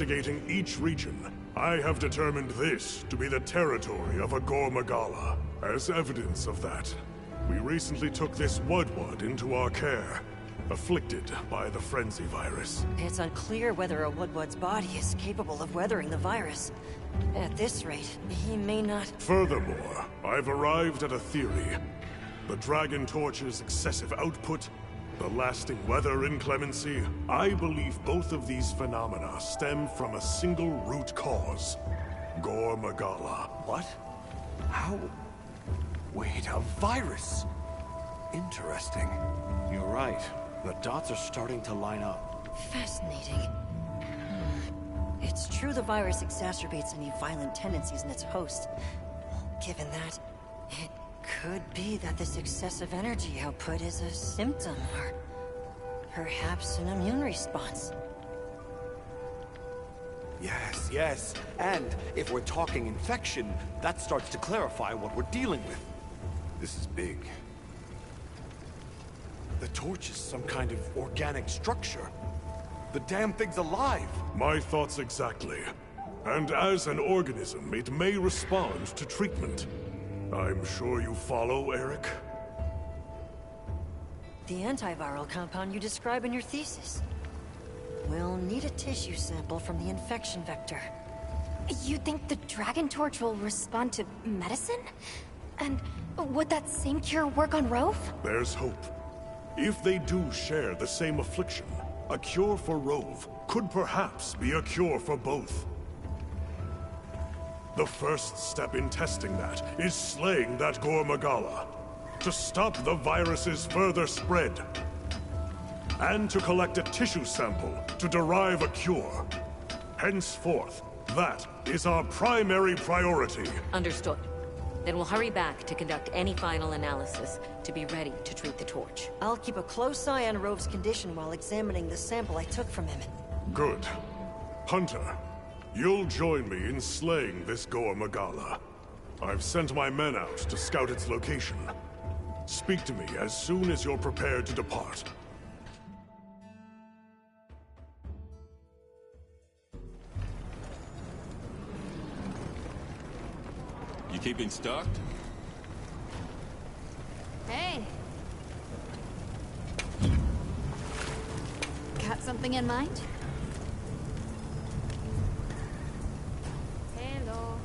Investigating each region, I have determined this to be the territory of a Gore Magala. As evidence of that, we recently took this Woodward into our care, afflicted by the Frenzy virus. It's unclear whether a Woodward's body is capable of weathering the virus. At this rate, he may not... Furthermore, I've arrived at a theory. The Dragon Torch's excessive output, the lasting weather inclemency, I believe both of these phenomena stem from a single root cause. Gore Magala. What? How? Wait, a virus? Interesting. You're right. The dots are starting to line up. Fascinating. It's true the virus exacerbates any violent tendencies in its host. Given that, it could be that this excessive energy output is a symptom, or perhaps an immune response. Yes. And if we're talking infection, that starts to clarify what we're dealing with. This is big. The torch is some kind of organic structure. The damn thing's alive! My thoughts exactly. And as an organism, it may respond to treatment. I'm sure you follow, Eric? The antiviral compound you describe in your thesis. We'll need a tissue sample from the infection vector. You think the Dragon Torch will respond to medicine? And would that same cure work on Rove? There's hope. If they do share the same affliction, a cure for Rove could perhaps be a cure for both. The first step in testing that is slaying that Gore Magala, to stop the virus's further spread, and to collect a tissue sample to derive a cure. Henceforth, that is our primary priority. Understood. Then we'll hurry back to conduct any final analysis to be ready to treat the torch. I'll keep a close eye on Rove's condition while examining the sample I took from him. Good. Hunter, you'll join me in slaying this Gore Magala. I've sent my men out to scout its location. Speak to me as soon as you're prepared to depart. You keeping stocked? Hey. Got something in mind? Hello.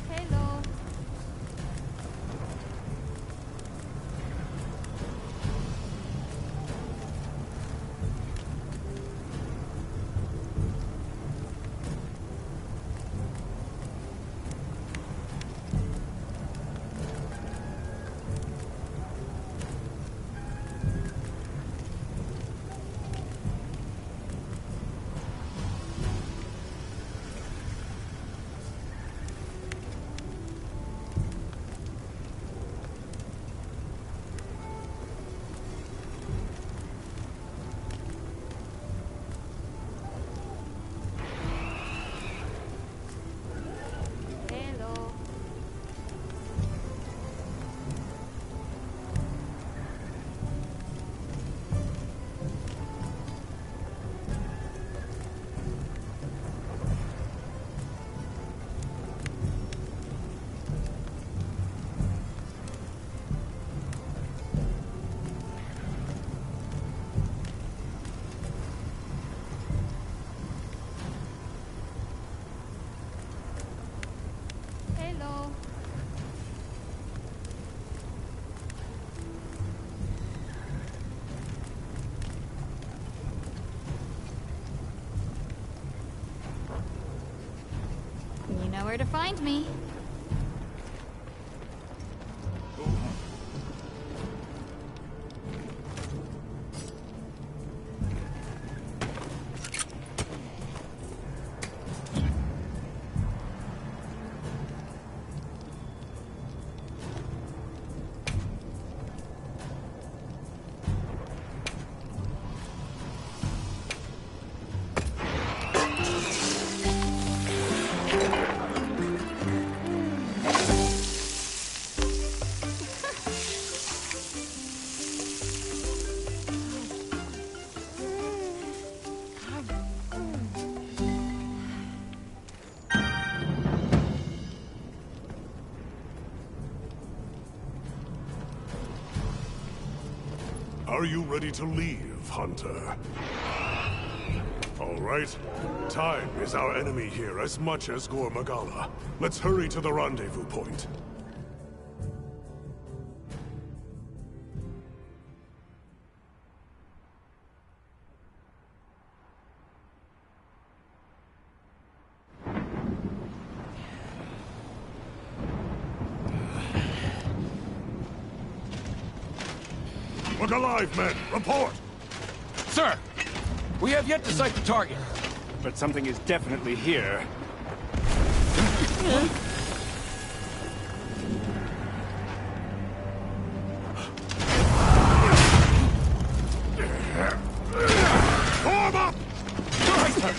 Hello. Hello. Hello. You know where to find me. Are you ready to leave, Hunter? All right. Time is our enemy here as much as Gore Magala. Let's hurry to the rendezvous point. Look alive, men! Report! Sir! We have yet to sight the target. But something is definitely here. Form up! Sorry, sir!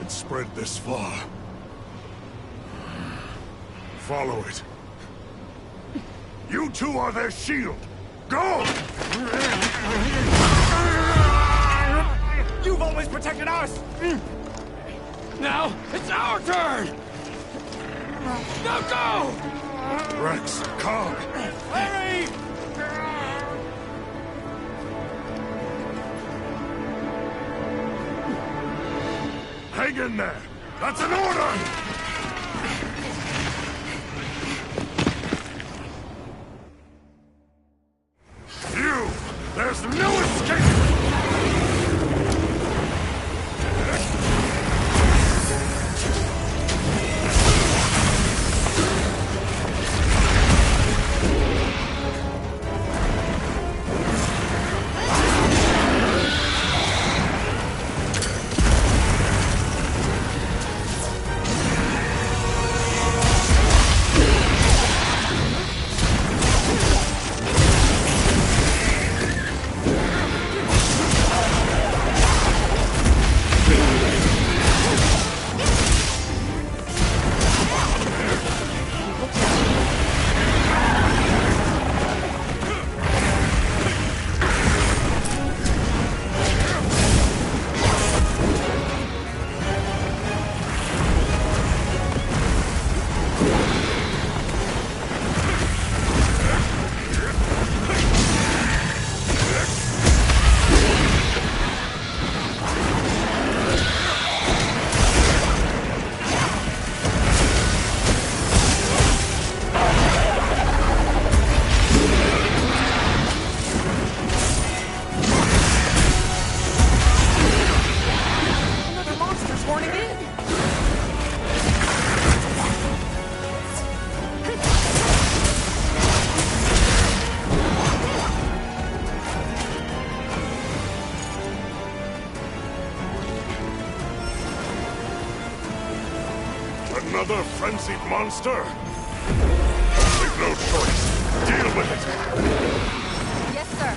Spread this far. Follow it. You two are their shield. Go! You've always protected us! Now, it's our turn! Now go! Rex, come! Hurry! Hang in there! That's an order! You! There's no escape! Another frenzied monster? no choice. Deal with it. Yes, sir.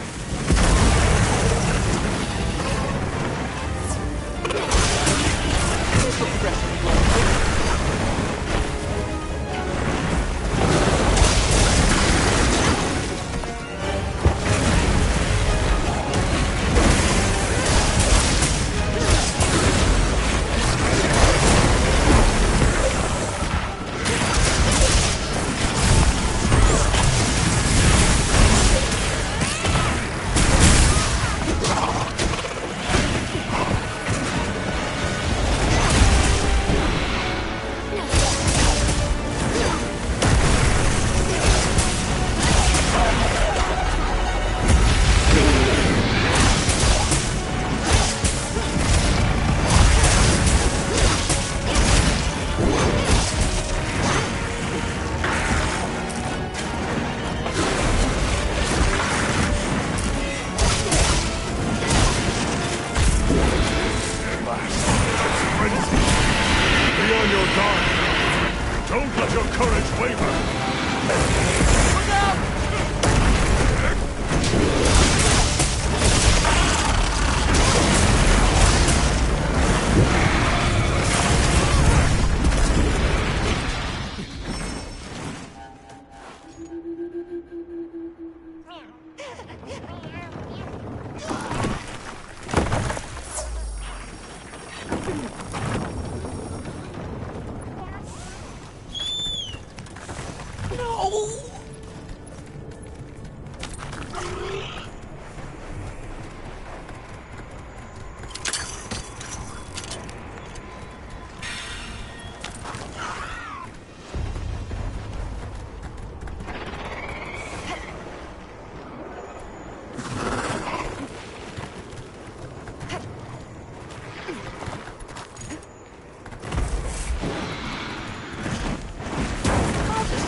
Be on your guard. Don't let your courage waver. Look out!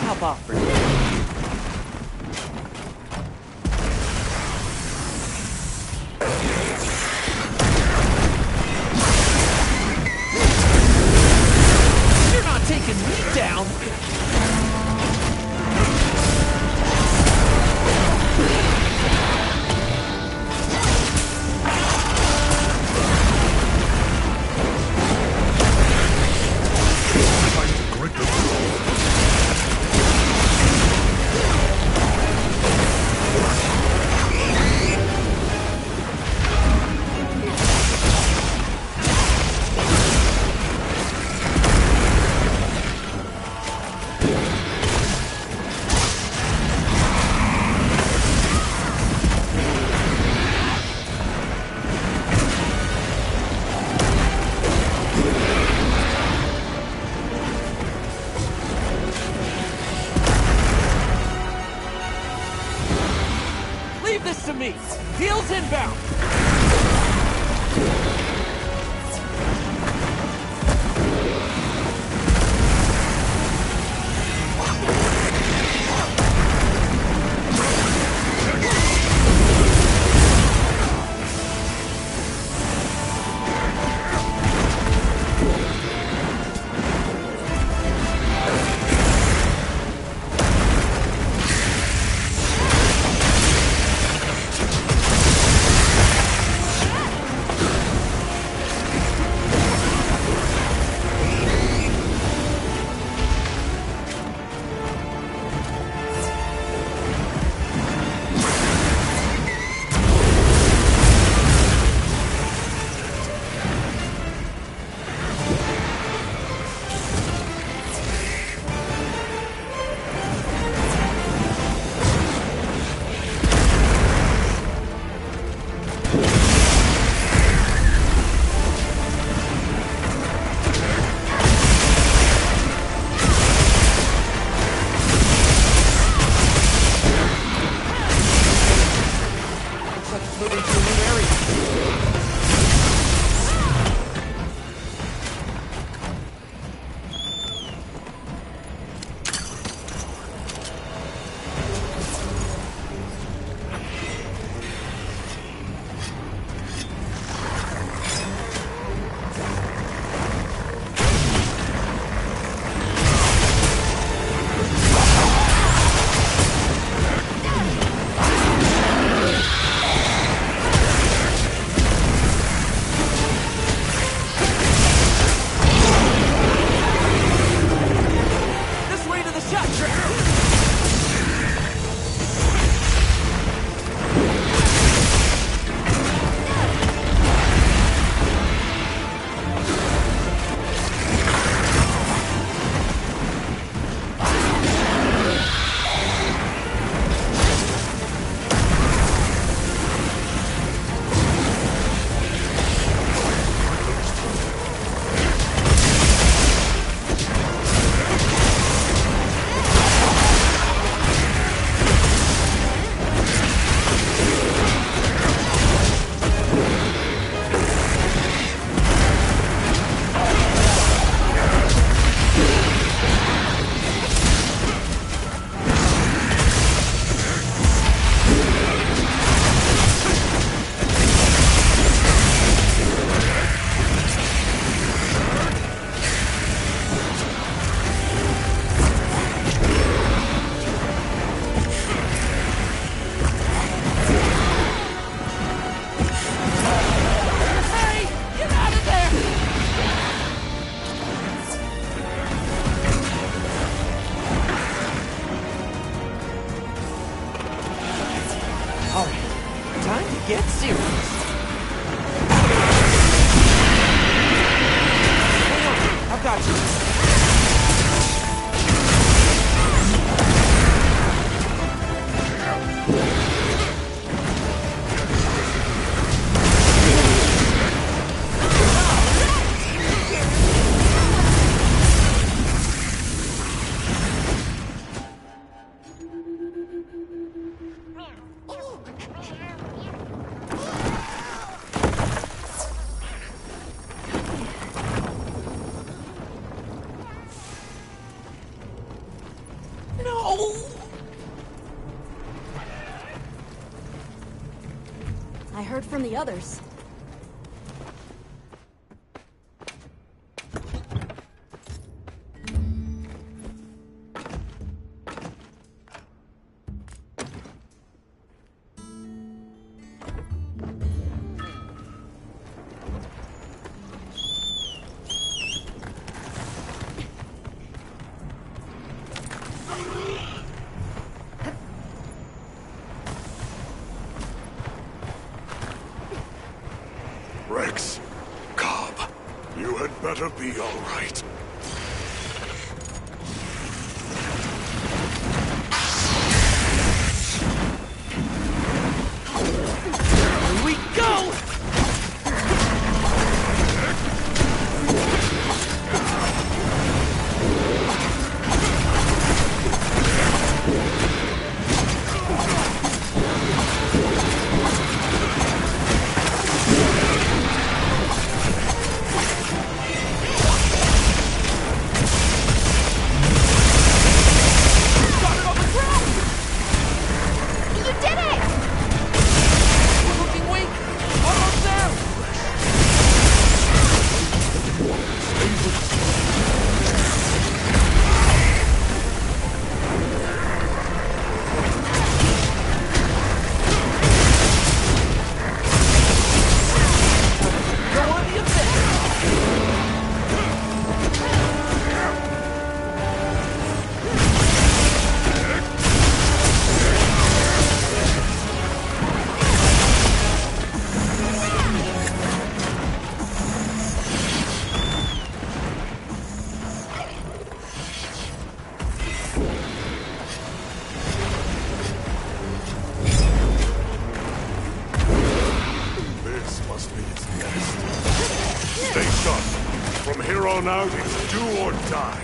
Hop off for a You're not taking me down! Leave this to me! Heels inbound! get serious. Hang on, I've got you. I heard from the others. Rex, Cobb, you had better be all right. Here we go! Stay sharp. From here on out, it's do or die.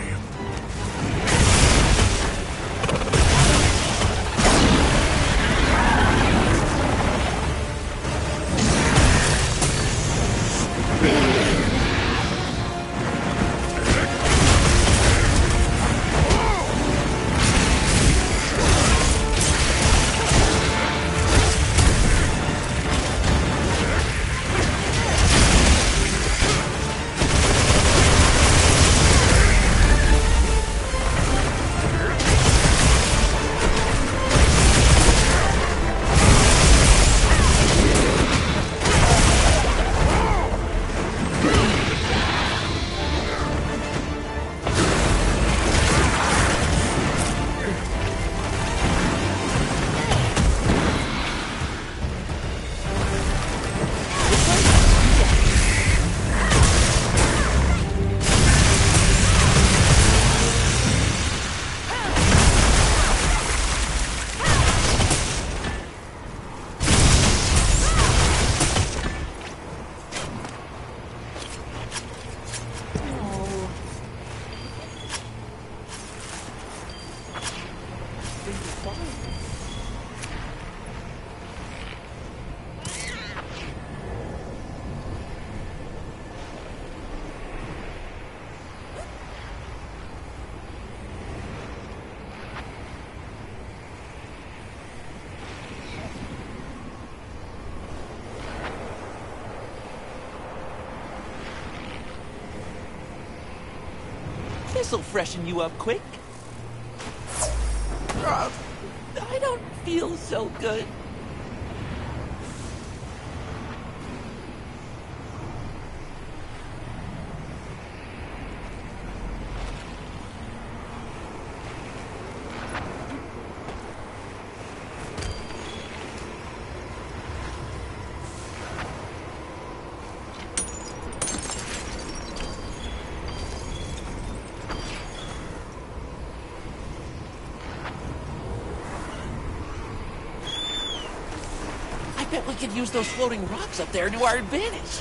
This'll freshen you up quick. I don't feel so good. bet we could use those floating rocks up there to our advantage.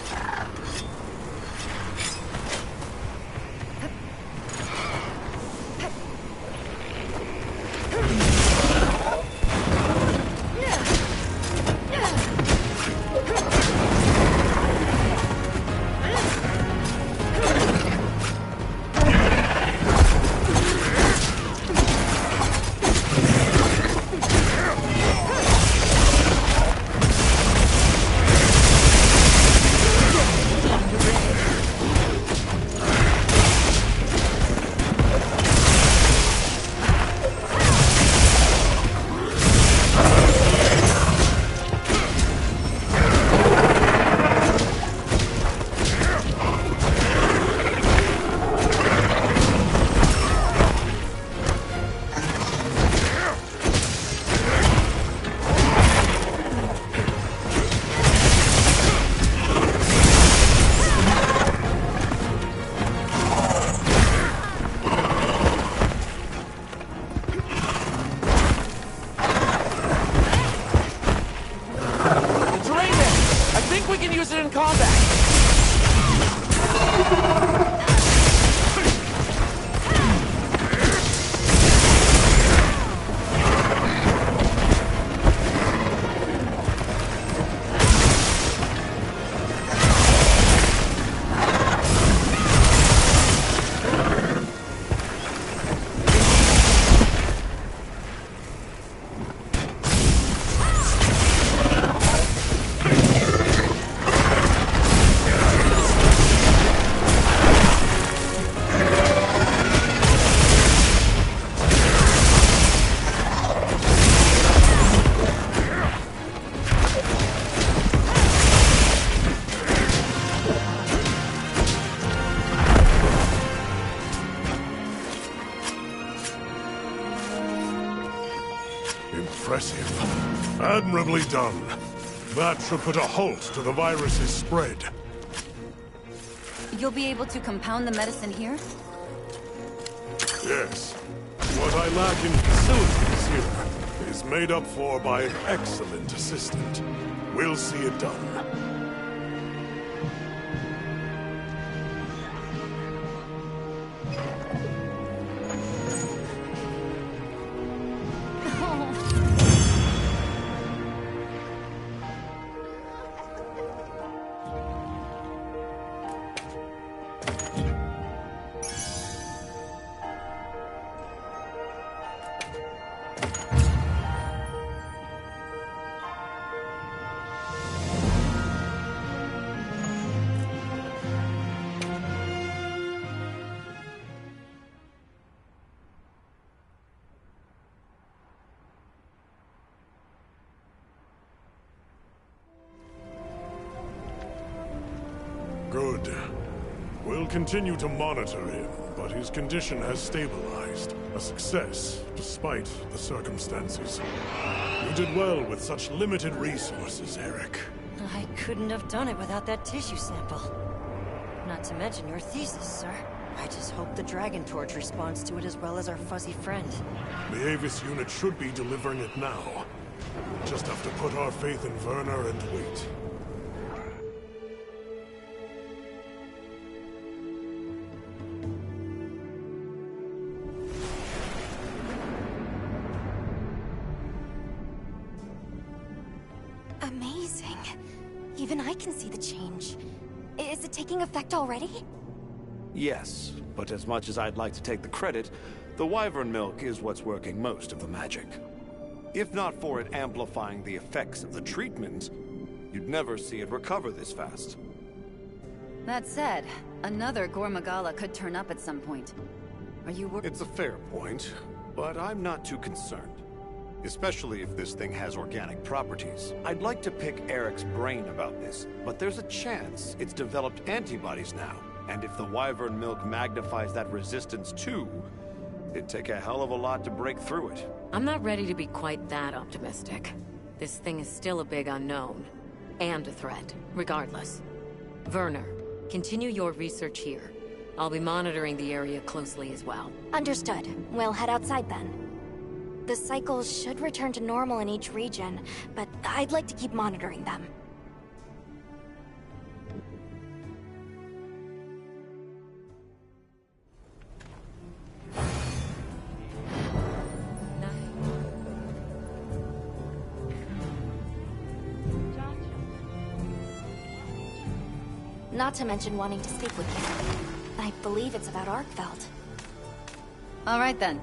Impressive. Admirably done. That should put a halt to the virus's spread. You'll be able to compound the medicine here? Yes. What I lack in facilities here is made up for by an excellent assistant. We'll see it done. Good. We'll continue to monitor him, but his condition has stabilized. A success, despite the circumstances. You did well with such limited resources, Eric. I couldn't have done it without that tissue sample. Not to mention your thesis, sir. I just hope the Dragon Torch responds to it as well as our fuzzy friend. The Avis unit should be delivering it now. We'll just have to put our faith in Werner and wait. Amazing. Even I can see the change. Is it taking effect already? Yes, but as much as I'd like to take the credit, the Wyvern milk is what's working most of the magic. If not for it amplifying the effects of the treatment, you'd never see it recover this fast. That said, another Gormagala could turn up at some point. Are you It's a fair point, but I'm not too concerned. Especially if this thing has organic properties. I'd like to pick Eric's brain about this, but there's a chance it's developed antibodies now. And if the Wyvern milk magnifies that resistance too, it'd take a hell of a lot to break through it. I'm not ready to be quite that optimistic. This thing is still a big unknown. And a threat, regardless. Werner, continue your research here. I'll be monitoring the area closely as well. Understood. We'll head outside then. The cycles should return to normal in each region, but I'd like to keep monitoring them. Not to mention wanting to speak with you. I believe it's about Arkfeld. All right then.